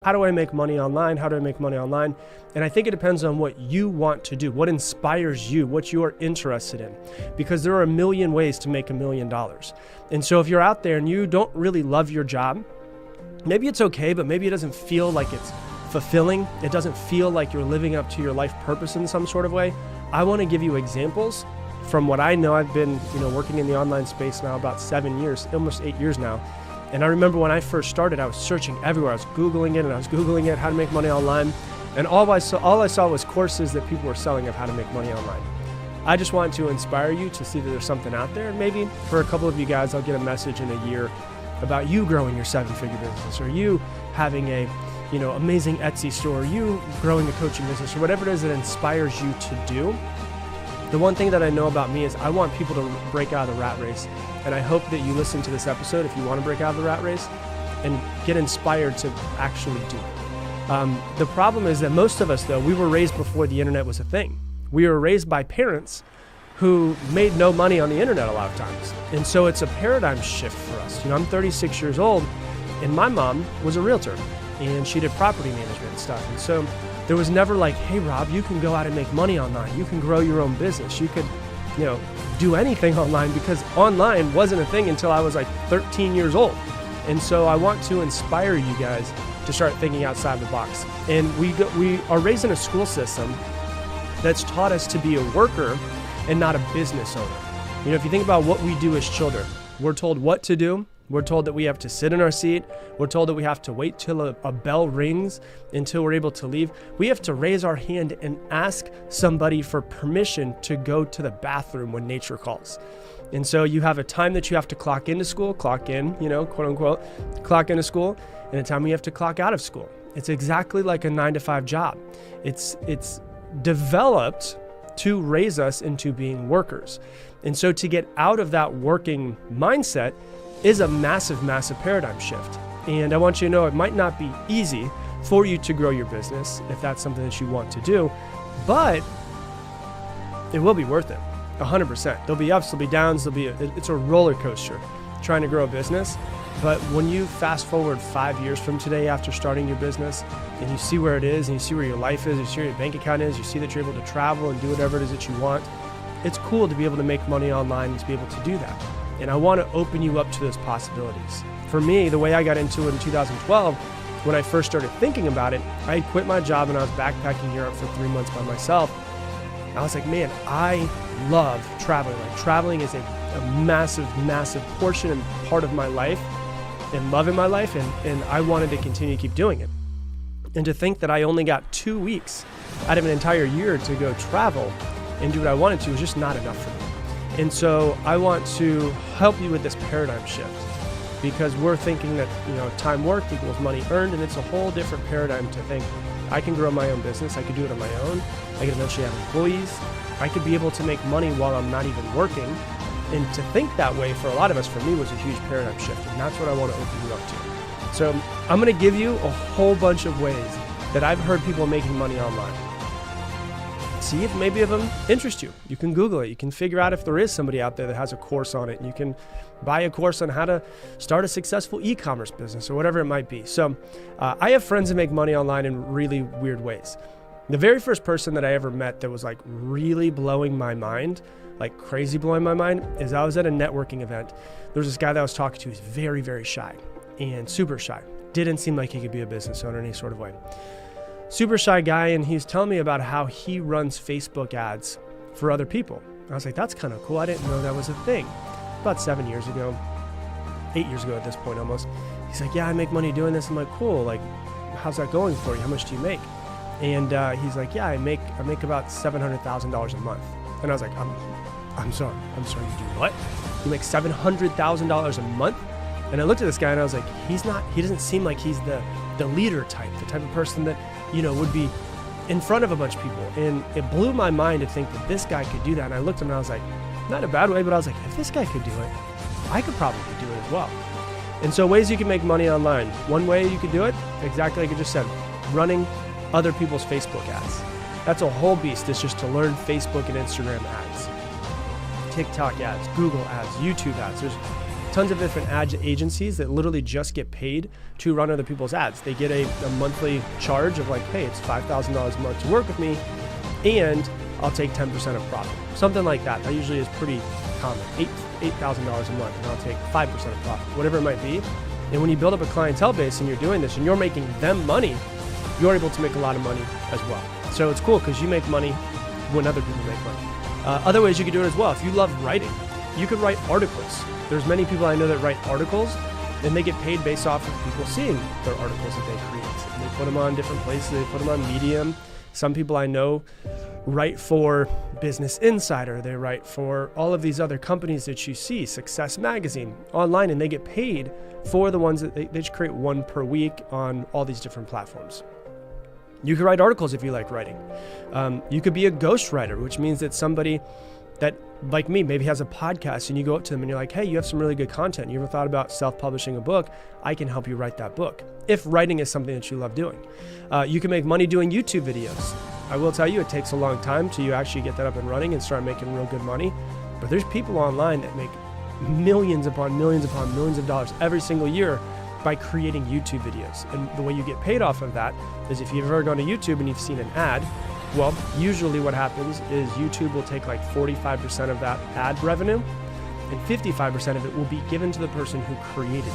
How do I make money online? How do I make money online? And I think it depends on what you want to do, what inspires you, what you're interested in, because there are a million ways to make $1 million. And so if you're out there and you don't really love your job, maybe it's okay, but maybe it doesn't feel like it's fulfilling. It doesn't feel like you're living up to your life purpose in some sort of way. I want to give you examples from what I know. I've been, working in the online space now about 7 years, almost 8 years now. And I remember when I first started, I was searching everywhere. I was Googling it, how to make money online. And all I saw was courses that people were selling of how to make money online. I just want to inspire you to see that there's something out there. And maybe for a couple of you guys, I'll get a message in a year about you growing your 7-figure business, or you having a, amazing Etsy store, or you growing a coaching business, or whatever it is that inspires you to do. The one thing that I know about me is I want people to break out of the rat race. And I hope that you listen to this episode if you want to break out of the rat race and get inspired to actually do it. The problem is that most of us, though, we were raised before the internet was a thing. We were raised by parents who made no money on the internet a lot of times. And so it's a paradigm shift for us. I'm 36 years old, and my mom was a realtor, and she did property management and stuff. And so there was never like, hey, Rob, you can go out and make money online. You can grow your own business. You could, do anything online, because online wasn't a thing until I was like 13 years old. And so I want to inspire you guys to start thinking outside the box. And we are raised in a school system that's taught us to be a worker and not a business owner. If you think about what we do as children, we're told what to do. We're told that we have to sit in our seat. We're told that we have to wait till a bell rings until we're able to leave. We have to raise our hand and ask somebody for permission to go to the bathroom when nature calls. And so you have a time that you have to clock into school, clock in, quote unquote, clock into school, and a time you have to clock out of school. It's exactly like a 9-to-5 job. It's developed to raise us into being workers. And so to get out of that working mindset is a massive, massive paradigm shift. And I want you to know it might not be easy for you to grow your business if that's something that you want to do, but it will be worth it, 100%. There'll be ups, there'll be downs, it's a roller coaster trying to grow a business. But when you fast forward 5 years from today after starting your business, and you see where it is, and you see where your life is, you see where your bank account is, you see that you're able to travel and do whatever it is that you want, it's cool to be able to make money online and to be able to do that. And I want to open you up to those possibilities. For me, the way I got into it in 2012, when I first started thinking about it, I had quit my job and I was backpacking Europe for 3 months by myself. I was like, man, I love traveling. Like, traveling is a massive, massive portion and part of my life and love in my life. And I wanted to continue to keep doing it. And to think that I only got 2 weeks out of an entire year to go travel and do what I wanted to was just not enough for me. And so I want to help you with this paradigm shift, because we're thinking that, time worked equals money earned. And it's a whole different paradigm to think I can grow my own business. I could do it on my own. I could eventually have employees. I could be able to make money while I'm not even working. And to think that way for a lot of us, for me, was a huge paradigm shift. And that's what I want to open you up to. So I'm going to give you a whole bunch of ways that I've heard people making money online. See if maybe of them interest you. You can Google it. You can figure out if there is somebody out there that has a course on it. And you can buy a course on how to start a successful e-commerce business or whatever it might be. So I have friends that make money online in really weird ways. The very first person that I ever met that was like really blowing my mind, like crazy blowing my mind, is I was at a networking event. There was this guy that I was talking to. He's very, very shy and super shy. Didn't seem like he could be a business owner in any sort of way. Super shy guy, and he's telling me about how he runs Facebook ads for other people. I was like, that's kind of cool. I didn't know that was a thing. About 7 years ago, 8 years ago at this point almost. He's like, yeah, I make money doing this. I'm like, cool. Like, how's that going for you? How much do you make? And he's like, yeah, I make about $700,000 a month. And I was like, I'm sorry, you do what? You make $700,000 a month? And I looked at this guy and I was like, he doesn't seem like he's the leader type, the type of person that, would be in front of a bunch of people. And it blew my mind to think that this guy could do that. And I looked at him and I was like, not in a bad way, but I was like, if this guy could do it, I could probably do it as well. And so ways you can make money online. One way you could do it, exactly like I just said, running other people's Facebook ads. That's a whole beast. It's just to learn Facebook and Instagram ads, TikTok ads, Google ads, YouTube ads. There's tons of different ad agencies that literally just get paid to run other people's ads. They get a monthly charge of like, hey, it's $5,000 a month to work with me, and I'll take 10% of profit. Something like that. That usually is pretty common. $8,000 a month, and I'll take 5% of profit, whatever it might be. And when you build up a clientele base and you're doing this and you're making them money, you're able to make a lot of money as well. So it's cool because you make money when other people make money. Other ways you could do it as well. If you love writing, you could write articles. There's many people I know that write articles, and they get paid based off of people seeing their articles that they create. And they put them on different places. They put them on Medium. Some people I know write for Business Insider. They write for all of these other companies that you see, Success Magazine, online, and they get paid for the ones that they just create one per week on all these different platforms. You could write articles if you like writing. You could be a ghostwriter, which means that somebody that, like me, maybe has a podcast, and you go up to them and you're like, hey, you have some really good content. You ever thought about self-publishing a book? I can help you write that book, if writing is something that you love doing. You can make money doing YouTube videos. I will tell you, it takes a long time till you actually get that up and running and start making real good money. But there's people online that make millions upon millions upon millions of dollars every single year by creating YouTube videos. And the way you get paid off of that is if you've ever gone to YouTube and you've seen an ad, well, usually what happens is YouTube will take like 45% of that ad revenue, and 55% of it will be given to the person who created it.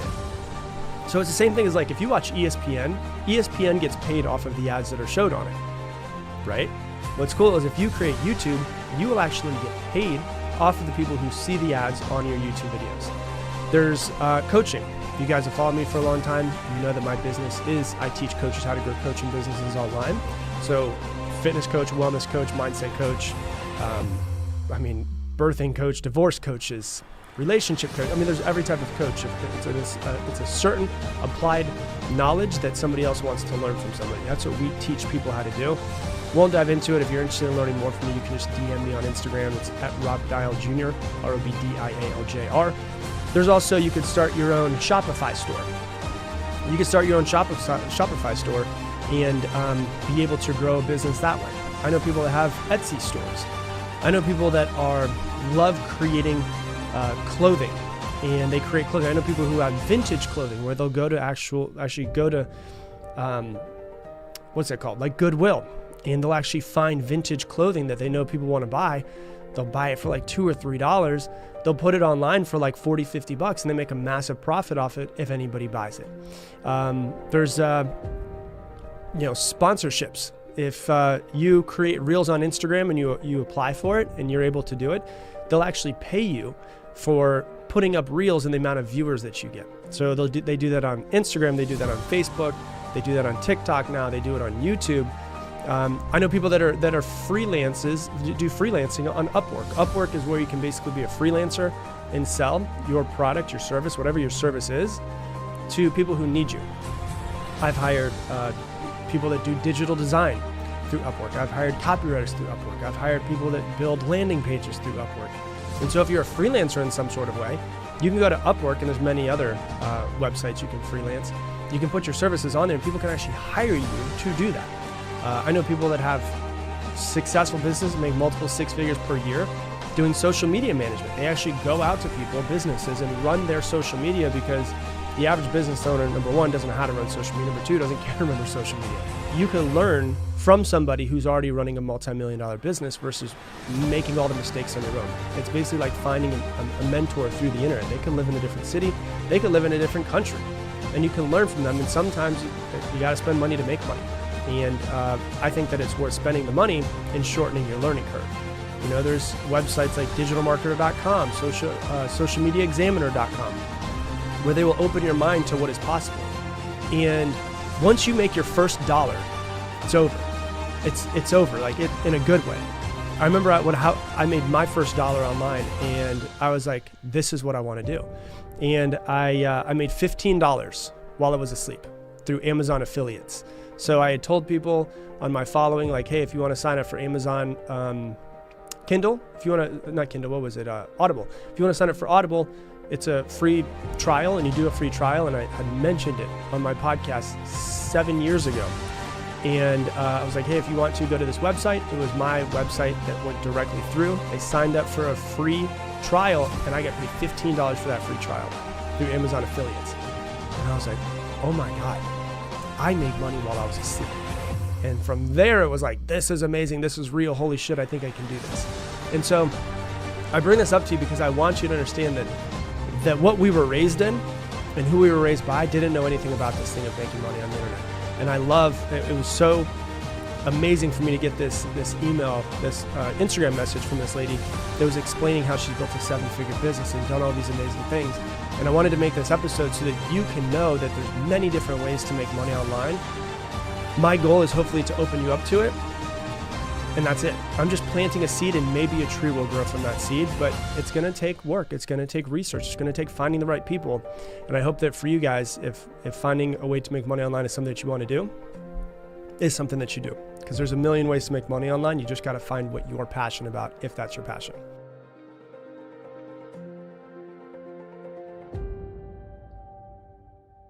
So it's the same thing as like if you watch ESPN gets paid off of the ads that are showed on it, right? What's cool is if you create YouTube, you will actually get paid off of the people who see the ads on your YouTube videos. There's coaching. If you guys have followed me for a long time, you know that my business is I teach coaches how to grow coaching businesses online. So fitness coach, wellness coach, mindset coach, birthing coach, divorce coaches, relationship coach. There's every type of coach. It's a certain applied knowledge that somebody else wants to learn from somebody. That's what we teach people how to do. Won't dive into it. If you're interested in learning more from me, you can just DM me on Instagram. It's at Robdial Jr., ROBDIALJR. There's also, you could start your own Shopify store. You can start your own Shopify store and be able to grow a business that way. I know people that have Etsy stores. I know people that love creating clothing, and they create clothing. I know people who have vintage clothing where they'll go to actually go to what's that called? Like Goodwill, and they'll actually find vintage clothing that they know people want to buy. They'll buy it for like $2 or $3. They'll put it online for like $40, $50, and they make a massive profit off it if anybody buys it. There's sponsorships. If you create reels on Instagram and you apply for it and you're able to do it, they'll actually pay you for putting up reels and the amount of viewers that you get. So they do that on Instagram, they do that on Facebook, they do that on TikTok now, they do it on YouTube. I know people that are freelancers, do freelancing on Upwork. Upwork is where you can basically be a freelancer and sell your product, your service, whatever your service is, to people who need you. I've hired people that do digital design through Upwork. I've hired copywriters through Upwork. I've hired people that build landing pages through Upwork. And so if you're a freelancer in some sort of way, you can go to Upwork, and there's many other websites you can freelance. You can put your services on there, and people can actually hire you to do that. I know people that have successful businesses, make multiple six figures per year doing social media management. They actually go out to people, businesses, and run their social media, because the average business owner, number one, doesn't know how to run social media. Number two, doesn't care to run their social media. You can learn from somebody who's already running a multi-million-dollar business versus making all the mistakes on your own. It's basically like finding a mentor through the internet. They can live in a different city. They can live in a different country. And you can learn from them. And sometimes you got to spend money to make money. And I think that it's worth spending the money and shortening your learning curve. You know, there's websites like digitalmarketer.com, socialmediaexaminer.com, where they will open your mind to what is possible. And once you make your first dollar, it's over. It's over, like in a good way. I remember how I made my first dollar online, and I was like, this is what I want to do. And I made $15 while I was asleep through Amazon affiliates. So I had told people on my following, like, hey, if you want to sign up for Amazon Kindle, if you want to, not Kindle, what was it? Audible. If you want to sign up for Audible, it's a free trial, and you do a free trial. And I had mentioned it on my podcast 7 years ago. And I was like, hey, if you want to go to this website, it was my website that went directly through. They signed up for a free trial, and I got paid $15 for that free trial through Amazon affiliates. And I was like, oh my God, I made money while I was asleep. And from there, it was like, this is amazing. This is real. Holy shit, I think I can do this. And so I bring this up to you because I want you to understand that what we were raised in and who we were raised by didn't know anything about this thing of making money on the internet. And I love, it was so amazing for me to get this email, this Instagram message from this lady that was explaining how she's built a 7-figure business and done all these amazing things. And I wanted to make this episode so that you can know that there's many different ways to make money online. My goal is hopefully to open you up to it. And that's it. I'm just planting a seed, and maybe a tree will grow from that seed, but it's going to take work. It's going to take research. It's going to take finding the right people. And I hope that for you guys, if finding a way to make money online is something that you want to do, is something that you do. Because there's a million ways to make money online. You just got to find what you're passionate about, if that's your passion.